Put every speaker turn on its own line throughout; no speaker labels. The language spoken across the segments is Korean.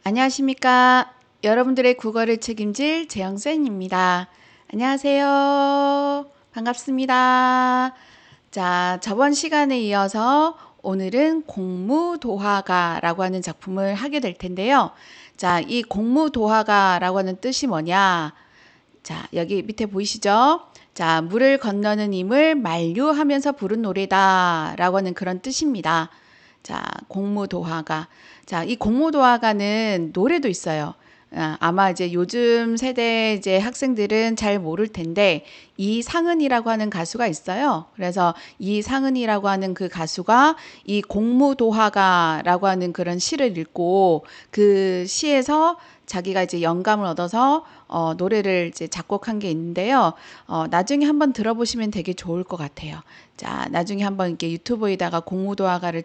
안녕하십니까. 여러분들의 국어를 책임질 재영쌤입니다. 안녕하세요. 반갑습니다. 자, 저번 시간에 이어서 오늘은 공무도화가라고 하는 작품을 하게 될 텐데요. 자, 이 공무도화가라고 하는 뜻이 뭐냐? 자, 여기 밑에 보이시죠? 자, 물을 건너는 임을 만류하면서 부른 노래다 라고 하는 그런 뜻입니다. 자, 공무도화가. 자, 이 공무도화가는 노래도 있어요. 아마 이제 요즘 세대 이제 학생들은 잘 모를 텐데 이상은이라고 하는 가수가 있어요. 그래서 이상은이라고 하는 그 가수가 이 공무도화가라고 하는 그런 시를 읽고 그 시에서 자기가 이제 영감을 얻어서 노래를 이제 작곡한 게 있는데요. 나중에 한번 들어보시면 되게 좋을 것 같아요. 자, 나중에 한번 이렇게 유튜브에다가 공무도화가를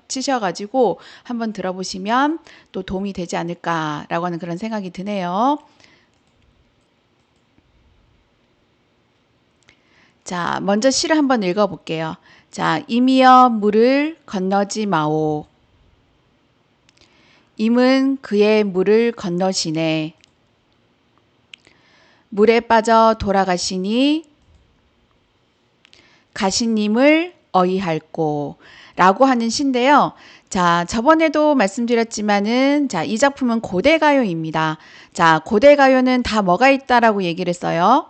치셔가지고 한번 들어보시면 또 도움이 되지 않을까라고 하는 그런 생각이 드네요. 자, 먼저 시를 한번 읽어볼게요. 자, 임이여 물을 건너지 마오. 임은 그의 물을 건너시네. 물에 빠져 돌아가시니 가시님을 어이할꼬 라고 하는 시인데요. 자, 저번에도 말씀드렸지만은 자, 이 작품은 고대가요입니다. 자, 고대가요는 다 뭐가 있다라고 얘기를 했어요?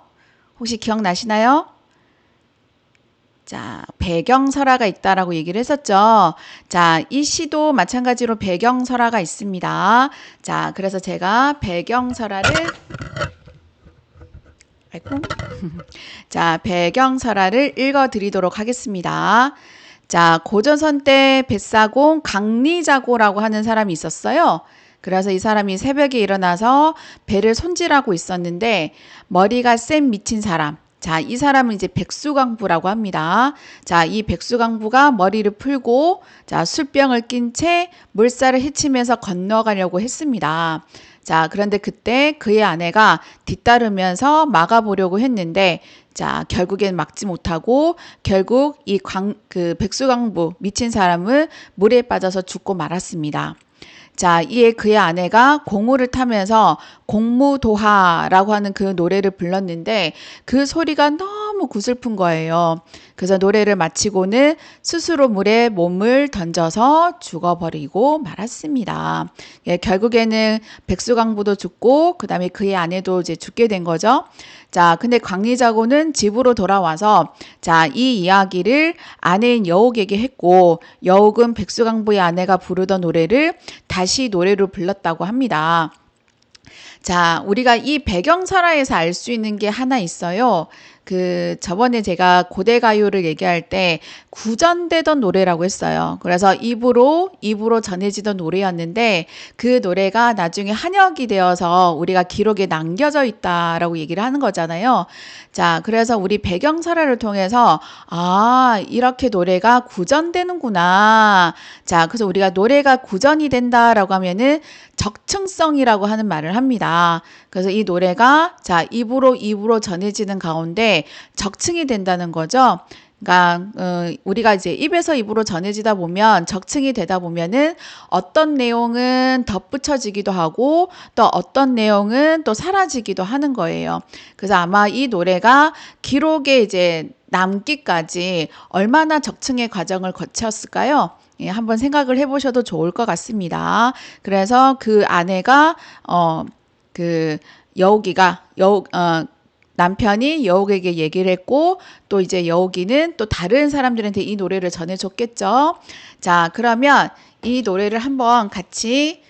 혹시 기억나시나요? 자, 배경설화가 있다라고 얘기를 했었죠. 자, 이 시도 마찬가지로 배경설화가 있습니다. 자, 그래서 제가 배경설화를 아이고. 자, 배경설화를 읽어드리도록 하겠습니다. 자, 고조선 때 뱃사공 강리자고라고 하는 사람이 있었어요. 그래서 이 사람이 새벽에 일어나서 배를 손질하고 있었는데 머리가 센 미친 사람. 자, 이 사람은 이제 백수강부라고 합니다. 자, 이 백수강부가 머리를 풀고 자, 술병을 낀 채 물살을 헤치면서 건너가려고 했습니다. 자, 그런데 그때 그의 아내가 뒤따르면서 막아보려고 했는데 자, 결국엔 막지 못하고 결국 그 백수강부 미친 사람은 물에 빠져서 죽고 말았습니다. 자, 이에 그의 아내가 공우를 타면서 공무도하라고 하는 그 노래를 불렀는데 그 소리가 너무 구슬픈 거예요. 그래서 노래를 마치고는 스스로 물에 몸을 던져서 죽어버리고 말았습니다. 예, 결국에는 백수강부도 죽고 그 다음에 그의 아내도 이제 죽게 된 거죠. 자, 근데 광리자고는 집으로 돌아와서 자, 이 이야기를 아내인 여옥에게 했고 여옥은 백수강부의 아내가 부르던 노래를 다시 노래로 불렀다고 합니다. 자, 우리가 이 배경설화에서 알 수 있는 게 하나 있어요. 그 저번에 제가 고대가요를 얘기할 때 구전되던 노래라고 했어요. 그래서 입으로 전해지던 노래였는데 그 노래가 나중에 한역이 되어서 우리가 기록에 남겨져 있다라고 얘기를 하는 거잖아요. 자, 그래서 우리 배경설화를 통해서 아, 이렇게 노래가 구전되는구나. 자, 그래서 우리가 노래가 구전이 된다라고 하면은 적층성이라고 하는 말을 합니다. 그래서 이 노래가 자, 입으로 전해지는 가운데 적층이 된다는 거죠. 그러니까 우리가 이제 입에서 입으로 전해지다 보면 적층이 되다 보면은 어떤 내용은 덧붙여지기도 하고 또 어떤 내용은 또 사라지기도 하는 거예요. 그래서 아마 이 노래가 기록에 이제 남기까지 얼마나 적층의 과정을 거쳤을까요? 예, 한번 생각을 해보셔도 좋을 것 같습니다. 그래서 그 아내가 그 남편이 여옥에게 얘기를 했고 또 이제 여옥이는 또 다른 사람들한테 이 노래를 전해줬겠죠. 자, 그러면 이 노래를 한번 같이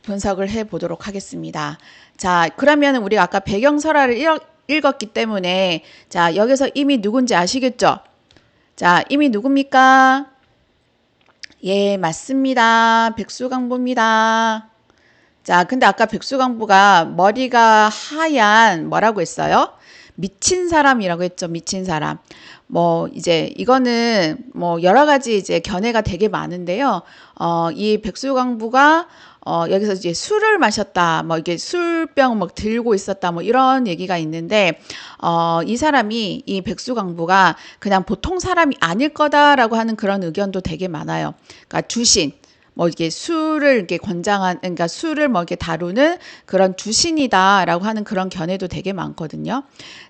분석을 해 보도록 하겠습니다. 자, 그러면 우리가 아까 배경설화를 읽었기 때문에 자, 여기서 임이 누군지 아시겠죠? 자, 임이 누굽니까? 예, 맞습니다. 백수강부입니다. 자, 근데 아까 백수강부가 머리가 하얀 뭐라고 했어요? 미친 사람이라고 했죠. 미친 사람. 뭐 이제 이거는 뭐 여러 가지 이제 견해가 되게 많은데요. 이 백수강부가 여기서 이제 술을 마셨다, 뭐 이게 술병 막 들고 있었다, 뭐 이런 얘기가 있는데, 이 백수강부가 그냥 보통 사람이 아닐 거다라고 하는 그런 의견도 되게 많아요. 그러니까 주신, 뭐 이게 수를 이렇게 권장한, 그러니까 수를 뭐 이렇게 다루는 그런 주신이다라고 하는 그런 견해도 되게 많거든요.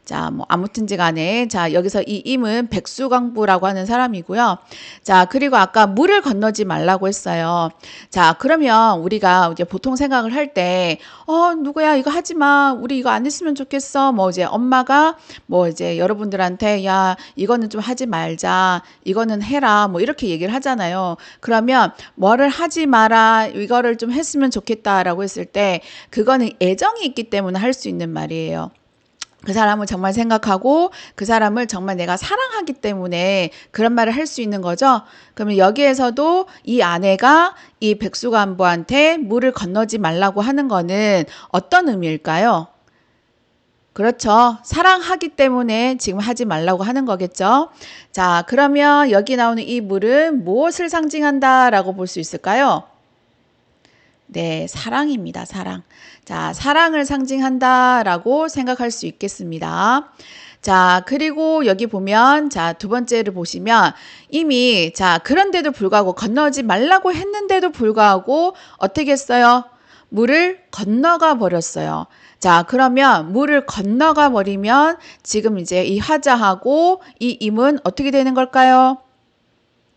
자, 뭐 아무튼지 간에 자, 여기서 이 임은 백수광부라고 하는 사람이고요. 자, 그리고 아까 물을 건너지 말라고 했어요. 자, 그러면 우리가 이제 보통 생각을 할 때, 누구야, 이거 하지 마. 우리 이거 안 했으면 좋겠어. 뭐 이제 엄마가 뭐 이제 여러분들한테, 야, 이거는 좀 하지 말자. 이거는 해라. 뭐 이렇게 얘기를 하잖아요. 그러면 뭐를 하지 마라. 이거를 좀 했으면 좋겠다라고 했을 때, 그거는 애정이 있기 때문에 할 수 있는 말이에요. 그 사람을 정말 생각하고 그 사람을 정말 내가 사랑하기 때문에 그런 말을 할 수 있는 거죠. 그러면 여기에서도 이 아내가 이 백수간부한테 물을 건너지 말라고 하는 거는 어떤 의미일까요? 그렇죠. 사랑하기 때문에 지금 하지 말라고 하는 거겠죠. 자, 그러면 여기 나오는 이 물은 무엇을 상징한다라고 볼 수 있을까요? 네, 사랑입니다. 사랑. 자, 사랑을 상징한다라고 생각할 수 있겠습니다. 자, 그리고 여기 보면, 자, 두 번째를 보시면 이미, 자, 그런데도 불구하고 건너지 말라고 했는데도 불구하고 어떻게 했어요? 물을 건너가 버렸어요. 자, 그러면 물을 건너가 버리면 지금 이제 이 화자하고 이 임은 어떻게 되는 걸까요?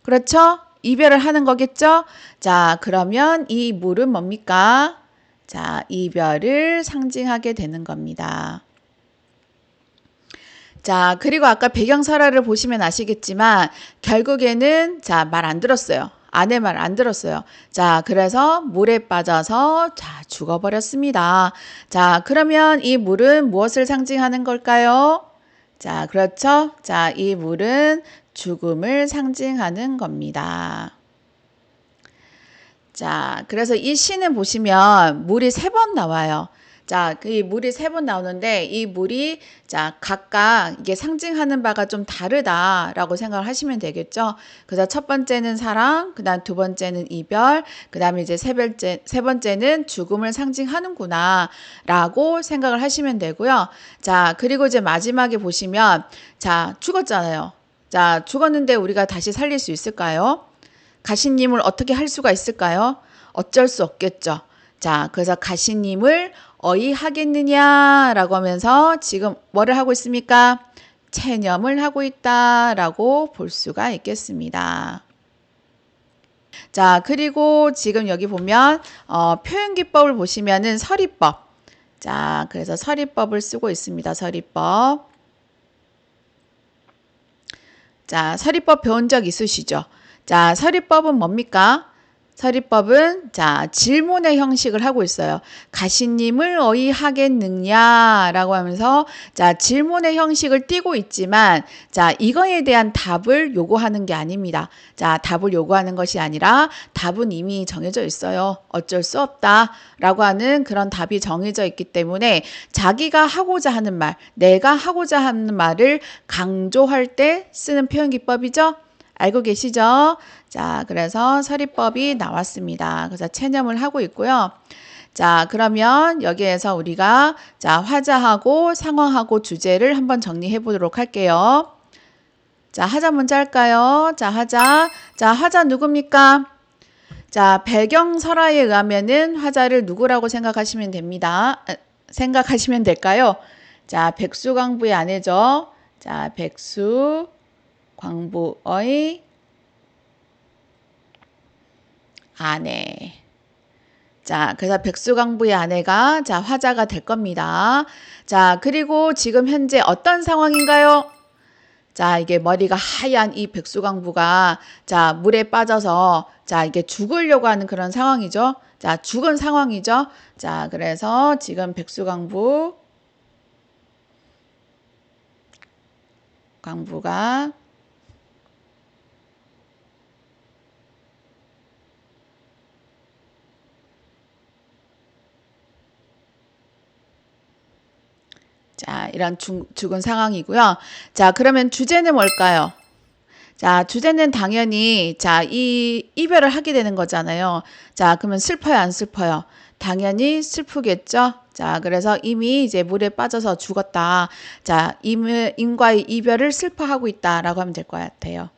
그렇죠? 이별을 하는 거겠죠? 자, 그러면 이 물은 뭡니까? 자, 이별을 상징하게 되는 겁니다. 자, 그리고 아까 배경설화를 보시면 아시겠지만 결국에는 자, 말 안 들었어요. 아내 말 안 들었어요. 자, 그래서 물에 빠져서 자, 죽어버렸습니다. 자, 그러면 이 물은 무엇을 상징하는 걸까요? 자, 그렇죠? 자, 이 물은 죽음을 상징하는 겁니다. 자, 그래서 이 시는 보시면 물이 3번 나와요. 자, 이 물이 3번 나오는데 이 물이 자, 각각 이게 상징하는 바가 좀 다르다라고 생각을 하시면 되겠죠. 그래서 첫 번째는 사랑, 그다음 두 번째는 이별, 그다음에 이제 세 번째는 죽음을 상징하는구나라고 생각을 하시면 되고요. 자, 그리고 이제 마지막에 보시면 자, 죽었잖아요. 자, 죽었는데 우리가 다시 살릴 수 있을까요? 가시님을 어떻게 할 수가 있을까요? 어쩔 수 없겠죠. 자, 그래서 가시님을 어이하겠느냐라고 하면서 지금 뭐를 하고 있습니까? 체념을 하고 있다라고 볼 수가 있겠습니다. 자, 그리고 지금 여기 보면 표현기법을 보시면은 서리법. 자, 그래서 서리법을 쓰고 있습니다. 서리법. 자, 서리법 배운 적 있으시죠? 자, 서리법은 뭡니까? 서리법은 자, 질문의 형식을 하고 있어요. 가시님을 어이하겠느냐라고 하면서 자, 질문의 형식을 띠고 있지만 자, 이거에 대한 답을 요구하는 게 아닙니다. 자, 답을 요구하는 것이 아니라 답은 이미 정해져 있어요. 어쩔 수 없다라고 하는 그런 답이 정해져 있기 때문에 자기가 하고자 하는 말, 내가 하고자 하는 말을 강조할 때 쓰는 표현 기법이죠. 알고 계시죠? 자, 그래서 서리법이 나왔습니다. 그래서 체념을 하고 있고요. 자, 그러면 여기에서 우리가 자, 화자하고 상황하고 주제를 한번 정리해 보도록 할게요. 자, 하자 먼저 할까요? 자, 하자. 자, 하자 누굽니까? 자, 배경설화에 의하면은 화자를 누구라고 생각하시면 됩니다. 생각하시면 될까요? 자, 백수광부의 아내죠. 자, 백수광부의 아내. 자, 그래서 백수광부의 아내가 자, 화자가 될 겁니다. 자, 그리고 지금 현재 어떤 상황인가요? 자, 이게 머리가 하얀 이 백수광부가 자, 물에 빠져서 자, 이게 죽으려고 하는 그런 상황이죠. 자, 죽은 상황이죠. 자, 그래서 지금 광부가 자, 이런 죽은 상황이고요. 자, 그러면 주제는 뭘까요? 자, 주제는 당연히 자, 이 이별을 하게 되는 거잖아요. 자, 그러면 슬퍼요, 안 슬퍼요? 당연히 슬프겠죠? 자, 그래서 이미 이제 물에 빠져서 죽었다. 자, 임과의 이별을 슬퍼하고 있다라고 하면 될 것 같아요.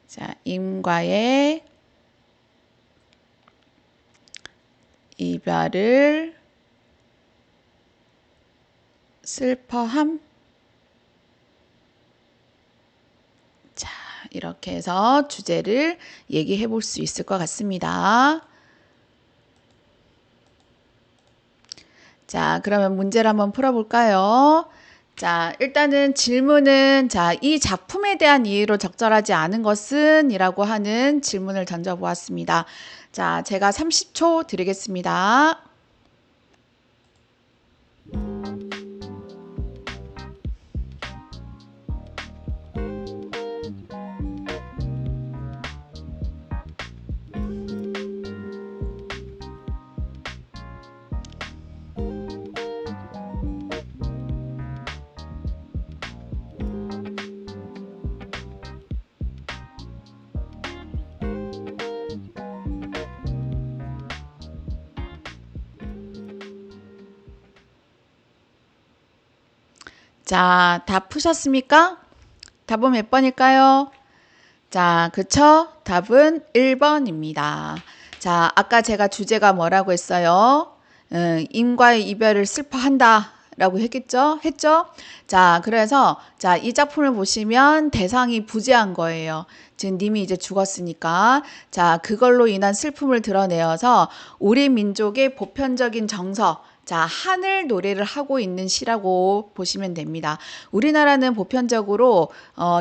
자, 임과의 이별을 슬퍼함. 자, 이렇게 해서 주제를 얘기해 볼 수 있을 것 같습니다. 자, 그러면 문제를 한번 풀어볼까요? 자, 일단은 질문은, 자, 이 작품에 대한 이해로 적절하지 않은 것은? 이라고 하는 질문을 던져보았습니다. 자, 제가 30초 드리겠습니다. 자, 다 푸셨습니까? 답은 몇 번일까요? 자, 그쵸? 답은 1번입니다. 자, 아까 제가 주제가 뭐라고 했어요? 임과의 이별을 슬퍼한다 라고 했죠? 자, 그래서 자, 이 작품을 보시면 대상이 부재한 거예요. 지금 님이 이제 죽었으니까. 자, 그걸로 인한 슬픔을 드러내어서 우리 민족의 보편적인 정서, 자, 하늘 노래를 하고 있는 시라고 보시면 됩니다. 우리나라는 보편적으로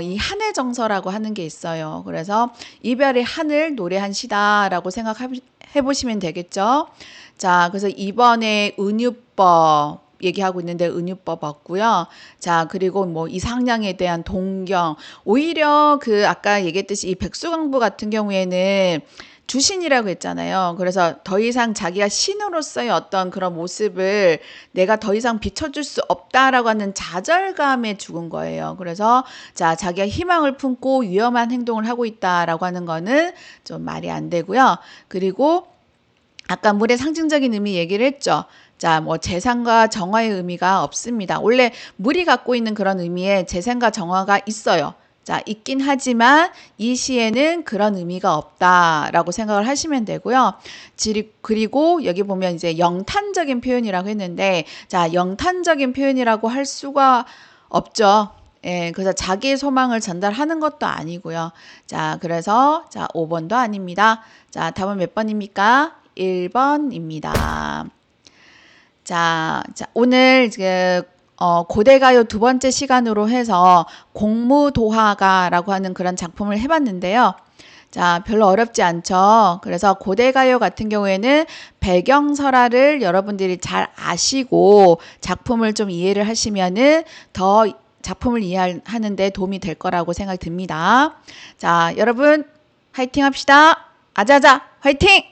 이 하늘 정서라고 하는 게 있어요. 그래서 이별의 하늘 노래한 시다라고 생각해 보시면 되겠죠. 자, 그래서 이번에 은유법 얘기하고 있는데 은유법 없고요. 자, 그리고 뭐 이상량에 대한 동경, 오히려 그 아까 얘기했듯이 이 백수강부 같은 경우에는 주신이라고 했잖아요. 그래서 더 이상 자기가 신으로서의 어떤 그런 모습을 내가 더 이상 비춰줄 수 없다라고 하는 좌절감에 죽은 거예요. 그래서 자, 자기가 희망을 품고 위험한 행동을 하고 있다라고 하는 거는 좀 말이 안 되고요. 그리고 아까 물의 상징적인 의미 얘기를 했죠. 자, 뭐 재산과 정화의 의미가 없습니다. 원래 물이 갖고 있는 그런 의미에 재산과 정화가 있어요. 자, 있긴 하지만 이 시에는 그런 의미가 없다라고 생각을 하시면 되고요. 그리고 여기 보면 이제 영탄적인 표현이라고 했는데, 자, 영탄적인 표현이라고 할 수가 없죠. 예, 그래서 자기의 소망을 전달하는 것도 아니고요. 자, 그래서 자, 5번도 아닙니다. 자, 답은 몇 번입니까? 1번입니다. 자, 오늘 고대가요 두 번째 시간으로 해서 공무도화가라고 하는 그런 작품을 해봤는데요. 자, 별로 어렵지 않죠. 그래서 고대가요 같은 경우에는 배경설화를 여러분들이 잘 아시고 작품을 좀 이해를 하시면은 더 작품을 이해하는 데 도움이 될 거라고 생각이 듭니다. 자, 여러분 화이팅 합시다. 아자아자 화이팅!